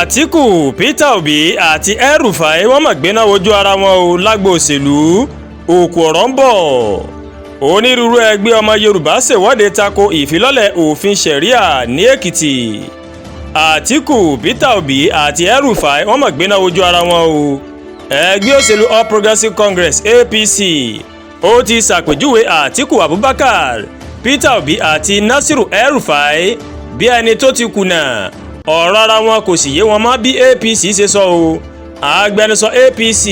Àtíkù, Peter Obi àti El-Rufai wọ́n mọ̀ gbéná wojú ara wọn o lágbo òṣèlú. Òkú ọ̀rọ̀ ń bọ̀. Onírúurú ẹgbẹ́ ọmọ Yorùbá ṣèwọ́de tako ìfilọ́lẹ̀ òfin Sharia ní Èkìtì. Àtíkù, Peter Obi àti El-Rufai wọ́n mọ̀ gbéná wojú ara wọn o. Ẹgbẹ́ òṣèlú All Progressives Congress APC ó ti ṣàpèjúwe Àtíkù Abubakar, Peter Obi àti Nasiru El-Rufai bí ẹni tó ti kùnà. Ọ̀rọ̀ ara wọn kò sì yé wọn mọ́ bí APC ṣe sọ o. Agbẹnusọ APC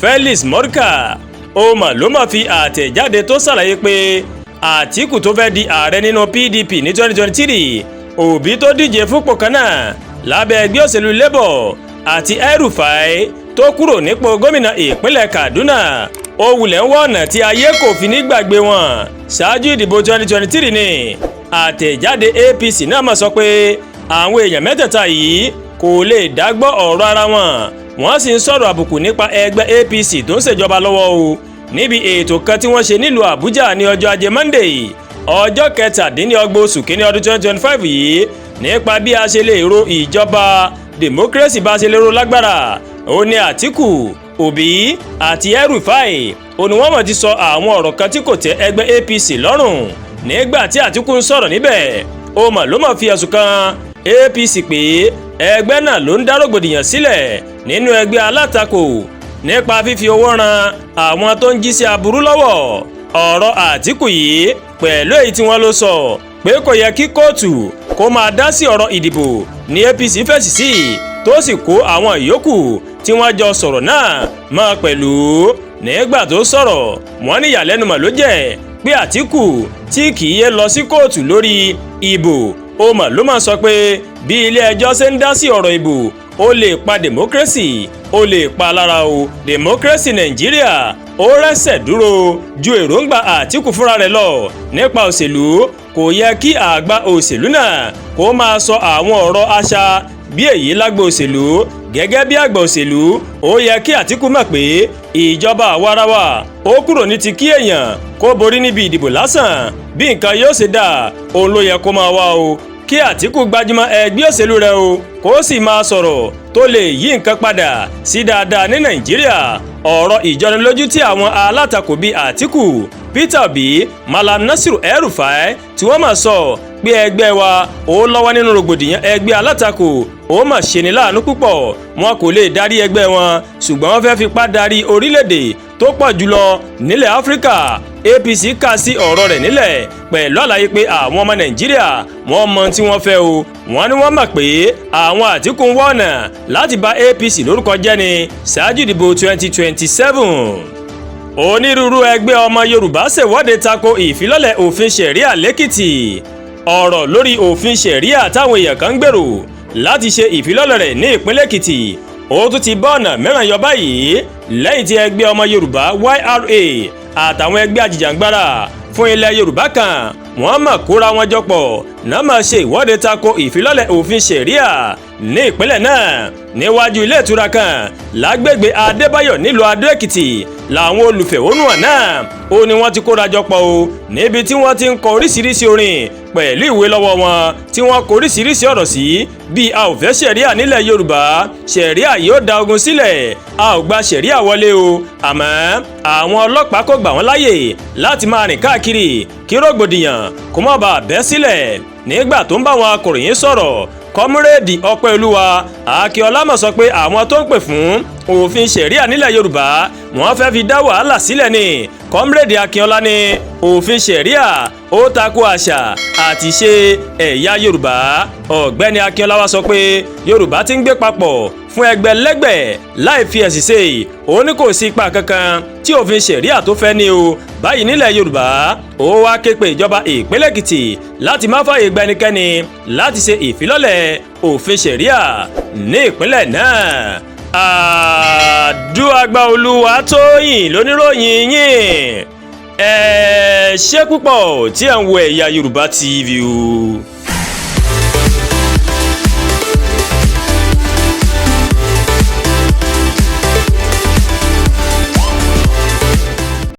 Felix Morka Oma ló máa fi àtẹ̀jáde tó ṣàlàyé pé Àtíkù tó fẹ́ di ààrẹ nínú PDP ní 2023, Obi tó díje fúnpò kan náà lábẹ́ ẹgbẹ́ òṣèlú Labour àti El-Rufai tó kúrò nípò gómìnà ìpínlẹ̀ Kaduna. Ó wulẹ̀ ń wá ọ̀nà tí ayé kò fi ní gbàgbé wọn ṣáájú ìdìbò 2023 ni. Àtẹ̀jáde APC náà máa sọ pé àwọn èèyàn mẹ́tẹ̀ẹ̀ta yìí kò lè dágbọ́ ọ̀rọ̀ ara wọn, wọ́n sì ń sọ̀rọ̀ àbùkù nípa ẹgbẹ́ APC tó ń ṣèjọba lọ́wọ́ o níbi ètò kan tí wọ́n ṣe nílùú Àbújá ní ọjọ́ Ajé Monday ọjọ́ 27 oṣù kínní ọdún 2025 yìí nípa bí a ṣe lè ro ìjọba democracy bá ṣe lè ro lágbára. Ó ní Àtíkù, Obi àti El-Rufai ó ní wọ́n mọ̀ ti sọ àwọn ọ̀rọ̀ kan tí kò tẹ́ ẹgbẹ́ APC lọ́rùn. Nígbà tí Àtíkù ń sọ̀rọ̀ níbẹ̀, ó mọ̀ ló mọ̀ fi ẹ̀sùn kan APC pé ẹgbẹ́ náà ló ń dá rògbòdìyàn sílẹ̀ nínú ẹgbẹ́ alátakò nípa fífi owó ran àwọn tó ń jí sí aburú lọ́wọ́. Ọ̀rọ̀ Àtíkù yìí pẹ̀lú èyí tí wọ́n ló sọ pé kò yẹ kí kóòtù kó máa dá sí ọ̀rọ̀ ìdìbò ní APC fèsì sí, tó sì kó àwọn ìyókù tí wọ́n jọ sọ̀rọ̀ náà mọ́ pẹ̀lú. Nígbà tó sọ̀rọ̀, wọ́n ní ìyàlẹ́nu mọ̀ ló jẹ́ pé Àtíkù tí kì í yé lọ sí kóòtù lórí ìbò, ó mọ̀ ló máa sọ pé bí ilé ẹjọ́ ṣe ń dá sí ọ̀rọ̀ ìbò ó lè pa democracy, ó lè pa lára o. Democracy Nàìjíríà ó rẹ́sẹ̀ dúró ju èròǹgbà Àtíkù fúnra rẹ̀ lọ nípa òṣèlú. Kò yẹ kí àgbà òṣèlú náà kó máa sọ àwọn ọ̀rọ̀ àṣà bí èyí lágbo òṣèlú. Gẹ́gẹ́ bí àgbà òṣèlú, ó yẹ kí Àtíkù mọ̀ pé ìjọba àwarawa ó kúrò ní ti kí èèyàn kó borí níbi ìdìbò lásán. Bí nǹkan yóò ṣe dà, òun ló yẹ kó máa wá o. Kí Àtíkù gbajúmọ̀ ẹgbẹ́ òṣèlú rẹ̀ o, kó sì máa sọ̀rọ̀ tó lè yí nǹkan padà sí dáadáa ní Nàìjíríà. Ọ̀rọ̀ ìjọnilójú tí àwọn alátakò bíi Àtíkù, Peter Obi, Malam Nasiru El-Rufai tí wọ́n máa sọ pé ẹgbẹ́ wa ó lọ́wọ́ nínú rògbòdìyàn ẹgbẹ́ alátakò, ó mà ṣe ní láàánú púpọ̀. Wọn kò lè darí ẹgbẹ́ wọn, ṣùgbọ́n wọ́n fẹ́ fipá darí orílẹ̀-èdè tó pọ̀ jùlọ nílẹ̀ Áfíríkà. APC kà sí ọ̀rọ̀ rẹ̀ nílẹ̀ pẹ̀lú àlàyé pé àwọn ọmọ Nàìjíríà wọ́n mọ tí wọ́n fẹ́ o. Wọ́n ní wọ́n mọ̀ pé àwọn Àtíkù ń wá ọ̀nà láti bà APC lórúkọ jẹ́ ni ṣáájú ìdìbò 2027. Onírúurú ẹgbẹ́ ọmọ Yorùbá ṣèwọ́de tako ìfilọ́lẹ̀ òfin Sharia lẹ́kìtì. Ọ̀rọ̀ lórí òfin Sharia táwọn èèyàn kan ń gbèrò láti ṣe ìfilọ́lẹ̀ rẹ̀ ní ìpínlẹ̀ Èkìtì ó tún ti bá ọ̀nà mìíràn yọ báyìí lẹ́yìn tí ẹgbẹ́ ọmọ Yorùbá YRA àtàwọn ẹgbẹ́ ajìjàǹgbara fún ilẹ̀ Yorùbá kan wọ́n máa kóra wọn jọ pọ̀ náà máa ṣe ìwọ́de tako ìfilọ́lẹ̀ òfin Sharia ní ìpínlẹ̀ náà. Níwájú ilé ìtura kan lágbègbè Adébáyọ̀ nílùú Adó-Èkìtì làwọn olùfẹ̀hónúhàn náà ó ní wọ́n ti kóra jọ pọ̀ o, níbi tí wọ́n ti ń kọ oríṣiríṣi orin pẹ̀lú ìwé lọ́wọ́ wọn tí wọ́n kọ oríṣiríṣi ọ̀rọ̀ sí bíi a ò fẹ́ Sharia nílẹ̀ Yorùbá, Sharia yóò da ogun sílẹ̀, a ò gba Sharia wọlé o. Àmọ́ àwọn ọlọ́pàá kò gbà wọ́n láyè láti máa rìn káàkiri kí rògbòdìyàn kó má bàa bẹ́ sílẹ̀. Nígbà tó ń bá wọn akọ̀ròyìn sọ̀rọ̀, Kọ́múrèdì Ọpẹ́olúwa Akíọlá mọ̀ sọ pé àwọn tó ń pè fún òfin Sharia nílẹ̀ Yorùbá wọ́n fẹ́ fi dá wàhálà sílẹ̀ ni. Kọ́múrèdì Akíọlá ní òfin Sharia ó tako àṣà àti ìṣe ẹ̀yà Yorùbá. Ọ̀gbẹ́ni Akíọlá wá sọ pé Yorùbá ti ń gbé papọ̀ fún ẹgbẹ̀lẹ́gbẹ̀ láì fi ẹ̀sìn ṣe, ó ní kò sí ipa kankan tí òfin Sharia tó fẹ́ ní o. Báyìí nílẹ̀ Yorùbá, ó wá ké pe ìjọba ìpínlẹ̀ Èkìtì láti má fààyè gba ẹnikẹ́ni láti ṣe ìfilọ́lẹ̀ òfin Sharia ní ìpínlẹ̀ náà. Àdúràgbà Olúwatóyìn lóníròyìn yín. Ẹ ṣé púpọ̀ tí ẹ̀ ń wo Ẹ̀yà Yorùbá TV o.